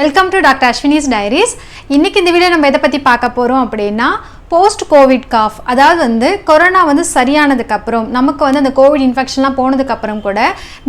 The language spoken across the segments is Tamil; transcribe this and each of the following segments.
Welcome to Dr. Ashwini's Diaries. இன்னைக்கு இந்த வீடியோ நம்ம எதை பத்தி பார்க்க போறோம் அப்படினா போஸ்ட் கோவிட் காஃப் அதாவது கொரோனா சரியானதுக்கு அப்புறம் நமக்கு அந்த கோவிட் இன்ஃபெக்ஷன்லாம் போனதுக்கு அப்புறம் கூட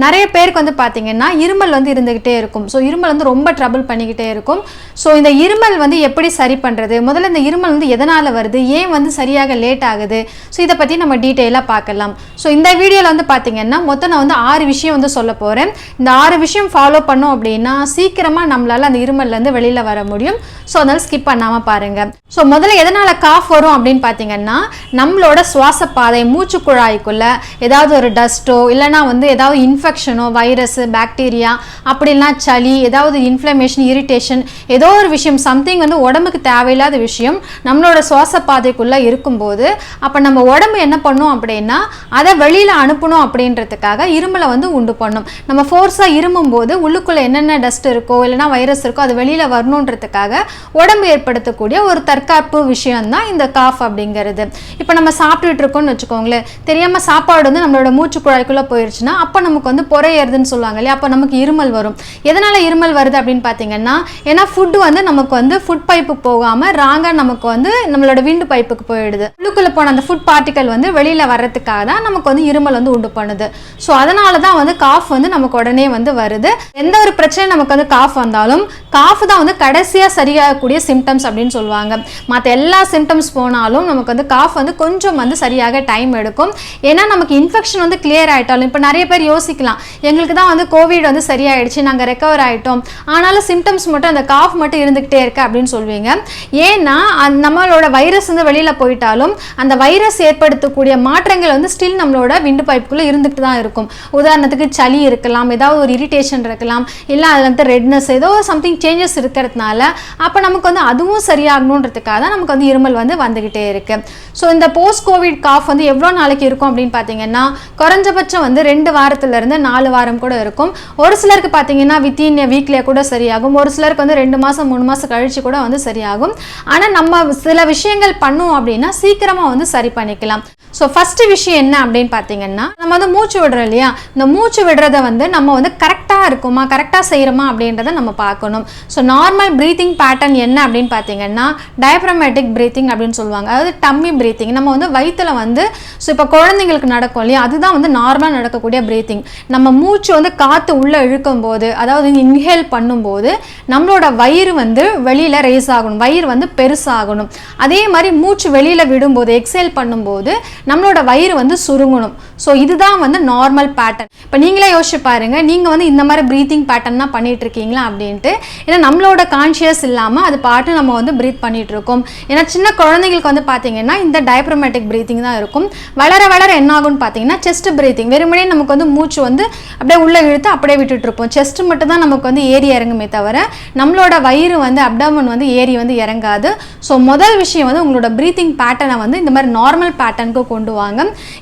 நிறைய பேருக்கு பாத்தீங்கன்னா இருமல் இருந்துகிட்டே இருக்கும். சோ இருமல் ரொம்ப ட்ரபிள் பண்ணிக்கிட்டே இருக்கும். சோ இந்த இருமல் எப்படி சரி பண்றது, முதல்ல இந்த இருமல் எதனால வருது, ஏன் சரியாக லேட் ஆகுது, சோ இத பத்தி நம்ம டீடைலா பார்க்கலாம். சோ இந்த வீடியோல பாத்தீங்கன்னா மொத்தம் நான் 6 விஷயம் சொல்ல போறேன். இந்த 6 விஷயம் ஃபாலோ பண்ணோம் அப்படினா சீக்கிரமா நம்மளால அந்த இருமல்ல இருந்து வெளியில வர முடியும். சோ அதனால ஸ்கிப் பண்ணாம பாருங்க. சோ முதல்ல எதனால காஃப் வரும் அப்படினு பாத்தீங்கன்னா நம்மளோட சுவாச பாதை மூச்சு குழாய்க்குள்ள ஏதாவது ஒரு டஸ்டோ இல்லனா ஏதாவது இன்ஃபெக்ஷனோ வைரஸ் பாக்டீரியா அப்படிலாம் சளி ஏதாவது இன்ஃப்ளமேஷன் இரிட்டேஷன் ஏதோ ஒரு விஷயம் சம்திங் உடம்புக்கு தேவையில்லாத விஷயம் நம்மளோட சுவாச பாதைக்குள்ள இருக்கும்போது அப்ப நம்ம உடம்பு என்ன பண்ணும் அப்படினா அதை வெளியில அனுப்பணும் அப்படின்றதுக்காக இருமலை உண்டு பண்ணும். நம்ம ஃபோர்ஸா இருமும்போது உள்ளுக்குள்ள என்னென்ன டஸ்ட் இருக்கோ இல்லனா வைரஸ் இருக்கோ அது வெளியில வரணும்ன்றதுக்காக உடம்பு ஏற்படுத்தக்கூடிய ஒரு தற்காப்பு விஷயம் தான் இந்த காஃப் அப்படிங்கிறது. இப்போ நம்ம சாப்பிட்டுட்டு இருக்கோம்னு வச்சுக்கோங்களேன், தெரியாம சாப்பாடு நம்மளோட மூச்சு குழாய்க்குள்ள போயிருச்சுன்னா அப்ப நமக்கு புறை ஏறுதுன்னு சொல்லுவாங்க இல்லையா, அப்ப நமக்கு இருமல் வரும். எதனால இருமல் வருது அப்படின்னு பாத்தீங்கன்னா ஏன்னா ஃபுட் நமக்கு ஃபுட் பைப்புக்கு போகாம ராங்கா நமக்கு நம்மளோட விண்டு பைப்புக்கு போயிடுது. உள்ளுக்குள்ள போன அந்த ஃபுட் பார்ட்டிகல் வெளியில வர்றதுக்காக தான் நமக்கு இருமல் உண்டு பண்ணுது. ஸோ அதனால தான் காஃப் நமக்கு உடனே வருது. எந்த ஒரு பிரச்சனை நமக்கு காஃப் வந்தாலும் காஃப் தான் கடைசியா சரியாகக்கூடிய சிம்டம்ஸ் அப்படின்னு சொல்லுவாங்க. மற்ற எல்லா சிம்டம்ஸ் போனாலும் நமக்கு காஃப் கொஞ்சம் சரியாக டைம் எடுக்கும். ஏன்னா நமக்கு இன்ஃபெக்ஷன் கிளியர் ஆயிட்டாலும் இப்போ நிறைய பேர் யோசிக்கலாம், எங்களுக்கு தான் கோவிட் சரியாயிடுச்சு, நாங்கள் ரெக்கவர் ஆயிட்டோம், ஆனாலும் சிம்டம்ஸ் மட்டும் அந்த காஃப் மட்டும் இருந்துகிட்டே இருக்கு அப்படின்னு சொல்லுவீங்க. ஏன்னா நம்மளோட வைரஸ் வெளியில போயிட்டாலும் அந்த வைரஸ் ஏற்படுத்தக்கூடிய மாற்றங்கள் ஸ்டில் நம்மளோட விண்டு பைப்புக்குள்ள இருந்துட்டு தான் இருக்கும். உதாரணத்துக்கு சளி இருக்கலாம், ஏதாவது ஒரு இரிட்டேஷன் இருக்கலாம், இல்லை அதுல ரெட்னஸ் ஏதோ சம்திங் சேஞ்சஸ் இருக்கிறதுனால அப்போ நமக்கு அதுவும் சரியாகணுன்றதுக்காக தான் நமக்கு இருமல் வந்துகிட்டே இருக்கு. ஸோ இந்த போஸ்ட் கோவிட் காஃப் எவ்வளோ நாளைக்கு இருக்கும் அப்படின்னு பார்த்தீங்கன்னா குறைஞ்சபட்சம் 2 வாரத்துல இருந்து 4 வாரம் கூட இருக்கும். ஒரு சிலருக்கு பார்த்தீங்கன்னா வித்தின் வீக்லியே கூட சரியாகும், ஒரு சிலருக்கு 2 மாசம் 3 மாசம் கழிச்சு கூட சரியாகும். ஆனால் நம்ம சில விஷயங்கள் பண்ணுவோம் அப்படின்னா சீக்கிரமா சரி பண்ணிக்கலாம். ஸோ ஃபர்ஸ்ட் விஷயம் என்ன அப்படின்னு பார்த்தீங்கன்னா நம்ம மூச்சு விடுறோம் இல்லையா, இந்த மூச்சு விடுறத நம்ம கரெக்டாக இருக்குமா கரெக்டாக செய்கிறோமா அப்படின்றத நம்ம பார்க்கணும். ஸோ நார்மல் ப்ரீத்திங் பேட்டர்ன் என்ன அப்படின்னு பார்த்தீங்கன்னா டயப்ரமேட்டிக் ப்ரீத்திங் அப்படின்னு சொல்லுவாங்க. அதாவது டம்மி ப்ரீத்திங். நம்ம வயிற்றுல ஸோ இப்போ குழந்தைங்களுக்கு நடக்கும் இல்லையா, அதுதான் நார்மலாக நடக்கக்கூடிய ப்ரீத்திங். நம்ம மூச்சு காற்று உள்ளே இழுக்கும் போது அதாவது இன்ஹேல் பண்ணும்போது நம்மளோட வயிறு வெளியில் ரேஸ் ஆகணும், வயிறு பெருசாகணும். அதே மாதிரி மூச்சு வெளியில் விடும்போது எக்ஸேல் பண்ணும்போது நம்மளோட வயிறு சுருங்கணும். ஸோ இதுதான் நார்மல் பேட்டர்ன். இப்போ நீங்களே யோசிச்சு பாருங்க, நீங்கள் இந்த மாதிரி ப்ரீத்திங் பேட்டர்ன் தான் பண்ணிட்டு இருக்கீங்களா அப்படின்ட்டு. ஏன்னா நம்மளோட கான்ஷியஸ் இல்லாமல் அது பாட்டு நம்ம ப்ரீத் பண்ணிட்டு இருக்கோம். ஏன்னா சின்ன குழந்தைங்களுக்கு பார்த்தீங்கன்னா இந்த டயப்ரமேட்டிக் ப்ரீத்திங் தான் இருக்கும். வளர வளர என்ன ஆகும்னு பார்த்தீங்கன்னா செஸ்ட் ப்ரீத்திங். வெறுமனே நமக்கு மூச்சு அப்படியே உள்ள இழுத்து அப்படியே விட்டுட்டு இருப்போம். செஸ்ட் மட்டும் தான் நமக்கு ஏறி இறங்குமே தவிர நம்மளோட வயிறு அப்டாமன் ஏறி இறங்காது. ஸோ முதல் விஷயம் உங்களோட ப்ரீத்திங் பேட்டர்னை இந்த மாதிரி நார்மல் பேட்டர்னுக்கு கொண்டு வாங்க.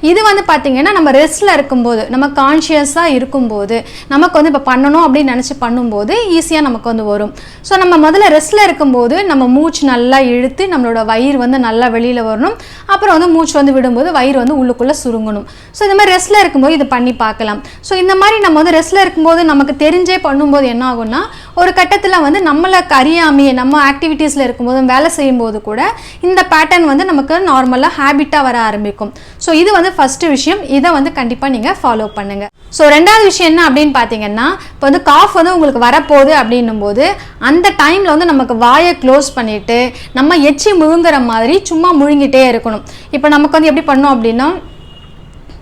இது பார்த்தீங்கன்னா நம்ம ரெஸ்ட்ல இருக்கும்போது நம்ம கான்ஷியஸா இருக்கும்போது நமக்கு இப்போ பண்ணணும் அப்படின்னு நினைச்சு பண்ணும்போது ஈஸியா நமக்கு வரும். ஸோ நம்ம முதல்ல ரெஸ்ட்ல இருக்கும்போது நம்ம மூச்சு நல்லா இழுத்து நம்மளோட வயிறு நல்லா வெளியில வரணும். அப்புறம் மூச்சு விடும்போது வயிறு உள்ளுக்குள்ள சுருங்கணும். ஸோ இந்த மாதிரி ரெஸ்ட்ல இருக்கும்போது இது பண்ணி பார்க்கலாம். ஸோ இந்த மாதிரி நம்ம ரெஸ்ட்ல இருக்கும்போது நமக்கு தெரிஞ்சே பண்ணும்போது என்ன ஆகும்னா ஒரு கட்டத்தில் நம்மளுக்கு அறியாமையே நம்ம ஆக்டிவிட்டீஸ்ல இருக்கும்போது வேலை செய்யும் போது கூட இந்த பேட்டர்ன் நமக்கு நார்மலா ஹேபிட்டா வர ஆரம்பிக்கும். ஸோ இது ஃபர்ஸ்ட் விஷயம். இதை கண்டிப்பா நீங்க ஃபாலோ பண்ணுங்க. ஸோ ரெண்டாவது விஷயம் என்ன அப்படின்னு பாத்தீங்கன்னா இப்போ காஃப் உங்களுக்கு வரப்போகுது அப்படின்னும் போது அந்த டைம்ல நமக்கு வாயை க்ளோஸ் பண்ணிட்டு நம்ம எச்சி முழுங்குற மாதிரி சும்மா முழுங்கிட்டே இருக்கணும். இப்போ நமக்கு எப்படி பண்ணோம் அப்படின்னா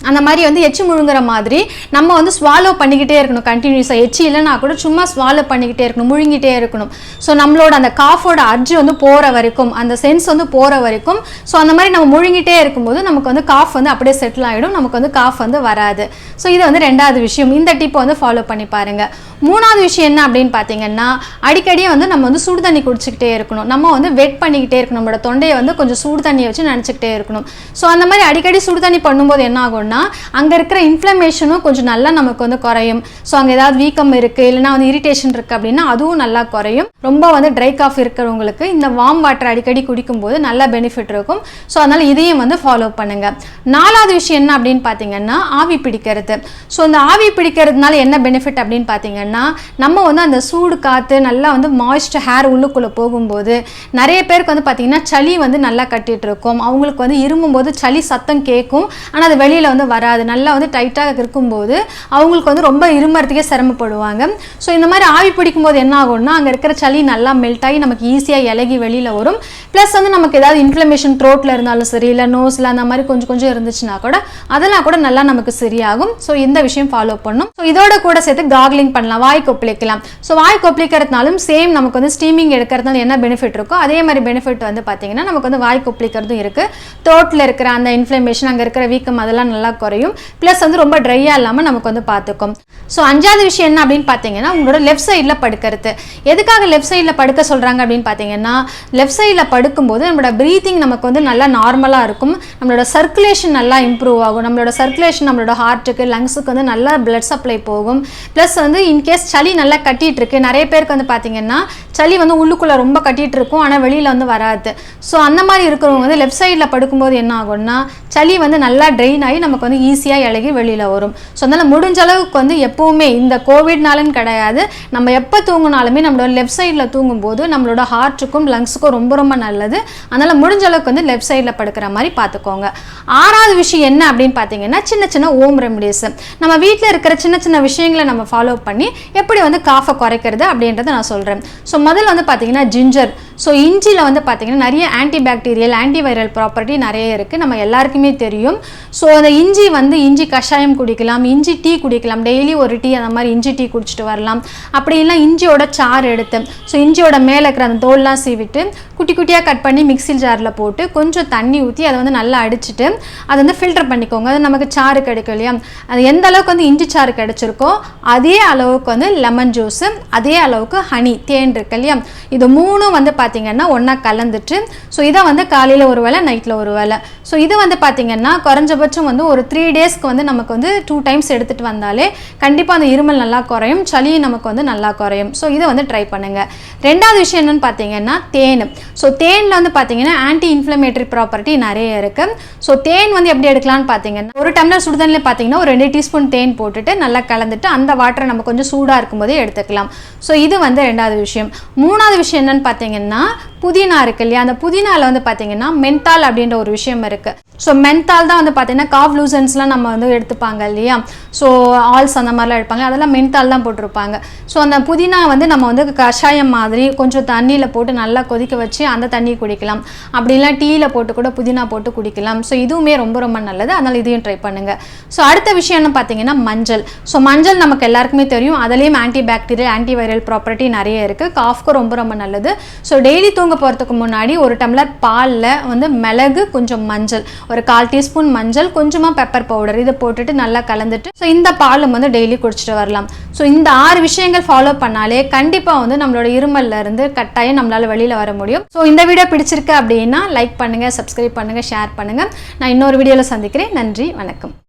அந்த மாதிரி எச்சி முழுங்குற மாதிரி நம்ம ஸ்வாலோ பண்ணிக்கிட்டே இருக்கணும். கண்டினியூஸாக எச்சி இல்லைன்னா கூட சும்மா ஸ்வாலோ பண்ணிக்கிட்டே இருக்கணும், முழுங்கிட்டே இருக்கணும். ஸோ நம்மளோட அந்த காஃபோட அர்ஜ் போகிற வரைக்கும் அந்த சென்ஸ் போகிற வரைக்கும் ஸோ அந்த மாதிரி நம்ம முழுங்கிட்டே இருக்கும்போது நமக்கு காஃப் அப்படியே செட்டில் ஆகிடும், நமக்கு காஃப் வராது. ஸோ இது ரெண்டாவது விஷயம். இந்த டிப்பை ஃபாலோ பண்ணி பாருங்க. மூணாவது விஷயம் என்ன அப்படின்னு பார்த்தீங்கன்னா அடிக்கடி நம்ம சுடு தண்ணி குடிச்சிக்கிட்டே இருக்கணும். நம்ம வெட் பண்ணிக்கிட்டே இருக்கணும், நம்மளோட தொண்டையை கொஞ்சம் சுடு தண்ணியை வச்சு நினச்சிக்கிட்டே இருக்கணும். ஸோ அந்த மாதிரி அடிக்கடி சுடு தண்ணி பண்ணும்போது என்ன ஆகும் ஆகும்னா அங்கே இருக்கிற இன்ஃப்ளமேஷனும் கொஞ்சம் நல்லா நமக்கு வந்து குறையும். ஸோ அங்கே ஏதாவது வீக்கம் இருக்குது இல்லைனா வந்து இரிட்டேஷன் இருக்குது அப்படின்னா அதுவும் நல்லா குறையும். ரொம்ப வந்து ட்ரை காஃப் இருக்கிறவங்களுக்கு இந்த வார்ம் வாட்டர் அடிக்கடி குடிக்கும்போது நல்ல பெனிஃபிட் இருக்கும். ஸோ அதனால் இதையும் வந்து ஃபாலோ பண்ணுங்கள். நாலாவது விஷயம் என்ன அப்படின்னு பார்த்தீங்கன்னா ஆவி பிடிக்கிறது. ஸோ இந்த ஆவி பிடிக்கிறதுனால என்ன பெனிஃபிட் அப்படின்னு பார்த்தீங்கன்னா நம்ம வந்து அந்த சூடு காற்று நல்லா வந்து மாய்ஸ்ட் ஹேர் உள்ளுக்குள்ளே போகும்போது நிறைய பேருக்கு வந்து பார்த்தீங்கன்னா சளி வந்து நல்லா கட்டிகிட்டு இருக்கும். அவங்களுக்கு வந்து இருமும்போது சளி சத்தம் கேட்கும், ஆனால் அது வெளியில் வந்து வராது. நல்லா வந்து டைட்டாக இருக்கும்போது அவங்களுக்கு வந்து ரொம்ப இருமறதுக்கே சிரமப்படுவாங்க. ஸோ இந்த மாதிரி ஆவி பிடிக்கும்போது என்ன ஆகும்னா அங்கே இருக்கிற சளி நல்லா மெல்ட் ஆகி நமக்கு ஈஸியாக இலகி வெளியில் வரும். ப்ளஸ் வந்து நமக்கு ஏதாவது இன்ஃப்ளமேஷன் த்ரோட்டில் இருந்தாலும் சரி இல்லை நோஸில் அந்த மாதிரி கொஞ்சம் கொஞ்சம் இருந்துச்சுன்னா கூட அதெல்லாம் கூட நல்லா நமக்கு சரியாகும். ஸோ இந்த விஷயம் ஃபாலோ பண்ணும். ஸோ இதோட கூட சேர்த்து கார்கிலிங் பண்ணலாம், வாய் கொப்பளிக்கலாம். ஸோ வாய் கொப்பளிக்கிறதுனாலும் சேம் நமக்கு வந்து ஸ்டீமிங் எடுக்கிறதுனால என்ன பெனிஃபிட் இருக்கோ அதே மாதிரி பெனிஃபிட் வந்து பார்த்தீங்கன்னா நமக்கு வந்து வாய் கொப்பளிக்கிறதும் இருக்குது. த்ரோட்டில் இருக்கிற அந்த இன்ஃப்ளமேஷன் அங்கே இருக்கிற வீக்கம் அதெல்லாம் நல்லா குறையும். ப்ளஸ் வந்து ரொம்ப ட்ரையாக இல்லாமல் நமக்கு வந்து பார்த்துக்கும். ஸோ அஞ்சாவது விஷயம் என்ன அப்படின்னு பார்த்தீங்கன்னா உங்களோட லெஃப்ட் சைடில் படுக்கிறது. எதுக்காக லெஃப்ட் சைடில் படுக்க சொல்கிறாங்க அப்படின்னு பார்த்தீங்கன்னா லெஃப்ட் சைடில் படுக்கும்போது நம்மளோட ப்ரீத்திங் நமக்கு வந்து நல்லா நார்மலாக இருக்கும். நம்மளோட சர்க்குலேஷன் நல்லா இம்ப்ரூவ் ஆகும். நம்மளோட சர்க்குலேஷன் நம்மளோட ஹார்ட்டுக்கு லங்ஸுக்கு வந்து நல்லா பிளட் சப்ளை போகும். ப்ளஸ் வந்து இன்கேஸ் சளி நல்லா கட்டிகிட்டு இருக்கு, நிறைய பேருக்கு வந்து பார்த்தீங்கன்னா சளி வந்து உள்ளுக்குள்ளே ரொம்ப கட்டிகிட்டு இருக்கும் ஆனால் வெளியில் வந்து வராது. ஸோ அந்த மாதிரி இருக்கிறவங்க வந்து லெஃப்ட் சைடில் படுக்கும்போது என்ன ஆகும்னா சளி வந்து நல்லா ட்ரெயின் ஆகி நமக்கு வந்து ஈஸியாக இலகி வெளியில் வரும். ஸோ அதனால் முடிஞ்ச அளவுக்கு வந்து எப்போவுமே இந்த கோவிட்னாலும் கிடையாது, நம்ம எப்போ தூங்கினாலுமே நம்மளோட லெஃப்ட் சைடில் தூங்கும்போது நம்மளோட ஹார்ட்டுக்கும் லங்ஸுக்கும் ரொம்ப ரொம்ப நல்லது. அதனால் முடிஞ்ச அளவுக்கு வந்து லெஃப்ட் சைடில் படுக்கிற மாதிரி பார்த்துக்கோங்க. ஆறாவது விஷயம் என்ன அப்படின்னு பார்த்தீங்கன்னா சின்ன சின்ன ஹோம் ரெமடிஸ். நம்ம வீட்டில் இருக்கிற சின்ன சின்ன விஷயங்களை நம்ம ஃபாலோ பண்ணி எப்படி வந்து காஃபை குறைக்கிறது அப்படின்றத நான் சொல்கிறேன். ஸோ முதல்ல வந்து பார்த்தீங்கன்னா ஜிஞ்சர். ஸோ இஞ்சியில் வந்து பார்த்தீங்கன்னா நிறைய ஆன்டி பாக்டீரியல் ஆன்டிவைரல் ப்ராப்பர்ட்டி நிறைய இருக்குது, நம்ம எல்லாருக்குமே தெரியும். ஸோ அந்த இஞ்சி வந்து இஞ்சி கஷாயம் குடிக்கலாம், இஞ்சி டீ குடிக்கலாம், டெய்லி ஒரு டீ அந்த மாதிரி இஞ்சி டீ குடிச்சிட்டு வரலாம். அப்படி இல்லை இஞ்சியோட சாறு எடுத்து ஸோ இஞ்சியோட மேலே இருக்கிற அந்த தோல்லாம் சீவிட்டு குட்டி குட்டியாக கட் பண்ணி மிக்ஸி ஜாரில் போட்டு கொஞ்சம் தண்ணி ஊற்றி அதை வந்து நல்லா அடிச்சுட்டு அதை வந்து ஃபில்டர் பண்ணிக்கோங்க. அது நமக்கு சாறு கிடைக்கும் இல்லையா, அது எந்த அளவுக்கு வந்து இஞ்சி சாறு கிடைச்சிருக்கோ அதே அளவுக்கு வந்து லெமன் ஜூஸு, அதே அளவுக்கு ஹனி தேன் இருக்கு இல்லையா, இது மூணும் வந்து பார்த்தீங்கன்னா ஒன்றா கலந்துட்டு ஸோ இதை வந்து காலையில் ஒரு வேளை நைட்டில் ஒரு வேளை. ஸோ இது வந்து பார்த்தீங்கன்னா குறைஞ்சபட்சம் வந்து ஒரு 3 டேஸ்க்கு வந்து நமக்கு வந்து 2 டைம்ஸ் எடுத்துகிட்டு வந்தாலே கண்டிப்பாக அந்த இருமல் நல்லா குறையும், சளியும் நமக்கு வந்து நல்லா குறையும். ஸோ இதை வந்து ட்ரை பண்ணுங்கள். ரெண்டாவது விஷயம் என்னென்னு பார்த்தீங்கன்னா தேன். ஸோ தேனில் வந்து பார்த்தீங்கன்னா ஆன்டி இன்ஃப்ளமேட்டரி ப்ராப்பர்ட்டி நிறைய இருக்குது. ஸோ தேன் வந்து எப்படி எடுக்கலாம்னு பார்த்தீங்கன்னா ஒரு டம்ளர் சுடுதண்ணில் பார்த்தீங்கன்னா ஒரு 2 டீஸ்பூன் தேன் போட்டுட்டு நல்லா கலந்துட்டு அந்த வாட்டரை நம்ம கொஞ்சம் சூடாக இருக்கும்போதே எடுத்துக்கலாம். ஸோ இது வந்து ரெண்டாவது விஷயம். மூணாவது விஷயம் என்னென்னு பார்த்தீங்கன்னா புதினா இருக்கு இல்லையா, அந்த புதினாவில் வந்து பார்த்தீங்கன்னா மென்தால் அப்படின்ற ஒரு விஷயம் இருக்குது. ஸோ மென்தால் தான் வந்து பார்த்தீங்கன்னா காஃப் லூசன்ஸ்லாம் நம்ம வந்து எடுத்துப்பாங்க இல்லையா, ஸோ ஆல்ஸ் அந்த மாதிரிலாம் எடுப்பாங்க, அதெல்லாம் மென்தால் தான் போட்டிருப்பாங்க. ஸோ அந்த புதினா வந்து நம்ம வந்து கஷாயம் மாதிரி கொஞ்சம் தண்ணியில் போட்டு நல்லா கொதிக்க வச்சு அந்த தண்ணி குடிக்கலாம், அப்படிலாம் டீயில் போட்டு கூட புதினா போட்டு குடிக்கலாம். ஸோ இதுவுமே ரொம்ப ரொம்ப நல்லது, அதனால் இதையும் ட்ரை பண்ணுங்கள். ஸோ அடுத்த விஷயம் என்ன பார்த்தீங்கன்னா மஞ்சள். ஸோ மஞ்சள் நமக்கு எல்லாருக்குமே தெரியும், அதுலேயும் ஆன்டி பாக்டீரியல் ஆன்டிவைரல் ப்ராப்பர்ட்டி நிறைய இருக்குது, காஃப்க்கு ரொம்ப ரொம்ப நல்லது. ஸோ டெய்லி தூங்க போகிறதுக்கு முன்னாடி ஒரு டம்ளர் பாலில் வந்து மிளகு கொஞ்சம் மஞ்சள் ஒரு 1/4 டீஸ்பூன் மஞ்சள் கொஞ்சமாக பெப்பர் பவுடர் இதை போட்டுட்டு நல்லா கலந்துட்டு ஸோ இந்த பாலும் வந்து டெய்லி குடிச்சிட்டு வரலாம். ஸோ இந்த 6 விஷயங்கள் ஃபாலோ பண்ணாலே கண்டிப்பாக வந்து நம்மளோட இருமல்ல இருந்து கட்டாயம் நம்மளால வெளியில் வர முடியும். ஸோ இந்த வீடியோ பிடிச்சிருக்கு அப்படின்னா லைக் பண்ணுங்கள், சப்ஸ்கிரைப் பண்ணுங்கள், ஷேர் பண்ணுங்கள். நான் இன்னொரு வீடியோவில் சந்திக்கிறேன். நன்றி, வணக்கம்.